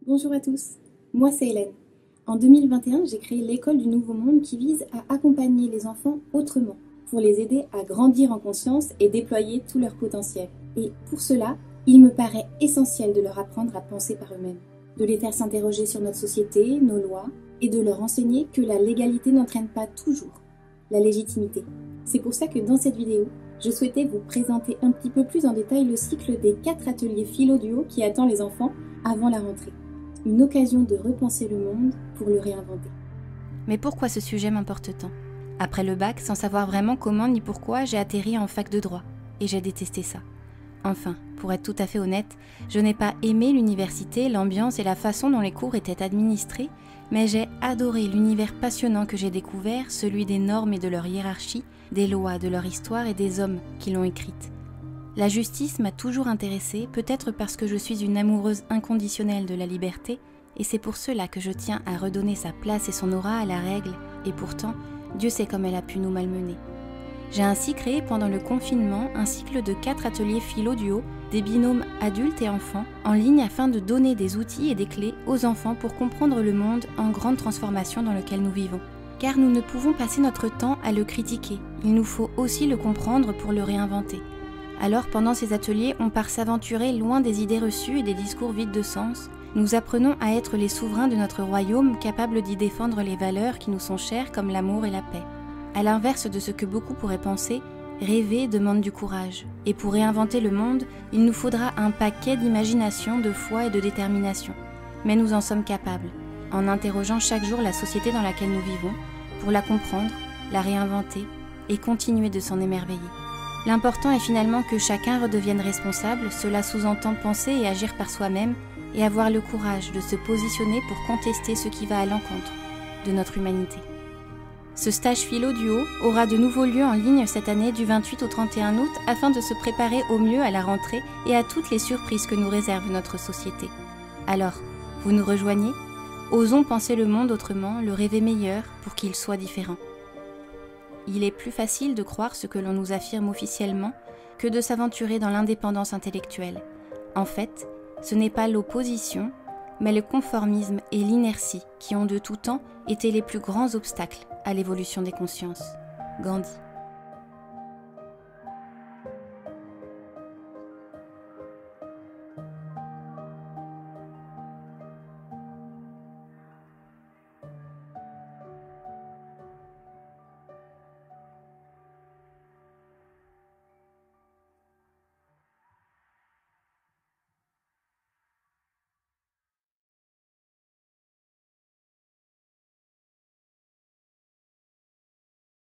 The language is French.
Bonjour à tous, moi c'est Hélène. En 2021, j'ai créé l'école du Nouveau Monde qui vise à accompagner les enfants autrement, pour les aider à grandir en conscience et déployer tout leur potentiel. Et pour cela, il me paraît essentiel de leur apprendre à penser par eux-mêmes, de les faire s'interroger sur notre société, nos lois, et de leur enseigner que la légalité n'entraîne pas toujours la légitimité. C'est pour ça que dans cette vidéo, je souhaitais vous présenter un petit peu plus en détail le cycle des 4 ateliers philo-duo qui attend les enfants avant la rentrée. Une occasion de repenser le monde pour le réinventer. Mais pourquoi ce sujet m'importe tant? Après le bac, sans savoir vraiment comment ni pourquoi, j'ai atterri en fac de droit. Et j'ai détesté ça. Enfin, pour être tout à fait honnête, je n'ai pas aimé l'université, l'ambiance et la façon dont les cours étaient administrés, mais j'ai adoré l'univers passionnant que j'ai découvert, celui des normes et de leur hiérarchie, des lois, de leur histoire et des hommes qui l'ont écrite. La justice m'a toujours intéressée, peut-être parce que je suis une amoureuse inconditionnelle de la liberté, et c'est pour cela que je tiens à redonner sa place et son aura à la règle, et pourtant, Dieu sait comme elle a pu nous malmener. J'ai ainsi créé pendant le confinement un cycle de 4 ateliers philo-duo, des binômes adultes et enfants, en ligne afin de donner des outils et des clés aux enfants pour comprendre le monde en grande transformation dans lequel nous vivons. Car nous ne pouvons passer notre temps à le critiquer, il nous faut aussi le comprendre pour le réinventer. Alors pendant ces ateliers, on part s'aventurer loin des idées reçues et des discours vides de sens. Nous apprenons à être les souverains de notre royaume, capables d'y défendre les valeurs qui nous sont chères comme l'amour et la paix. À l'inverse de ce que beaucoup pourraient penser, rêver demande du courage. Et pour réinventer le monde, il nous faudra un paquet d'imagination, de foi et de détermination. Mais nous en sommes capables, en interrogeant chaque jour la société dans laquelle nous vivons, pour la comprendre, la réinventer et continuer de s'en émerveiller. L'important est finalement que chacun redevienne responsable, cela sous-entend penser et agir par soi-même et avoir le courage de se positionner pour contester ce qui va à l'encontre de notre humanité. Ce stage philo-duo aura de nouveaux lieux en ligne cette année du 28 au 31 août afin de se préparer au mieux à la rentrée et à toutes les surprises que nous réserve notre société. Alors, vous nous rejoignez? Osons penser le monde autrement, le rêver meilleur pour qu'il soit différent. Il est plus facile de croire ce que l'on nous affirme officiellement que de s'aventurer dans l'indépendance intellectuelle. En fait, ce n'est pas l'opposition, mais le conformisme et l'inertie qui ont de tout temps été les plus grands obstacles à l'évolution des consciences. Gandhi.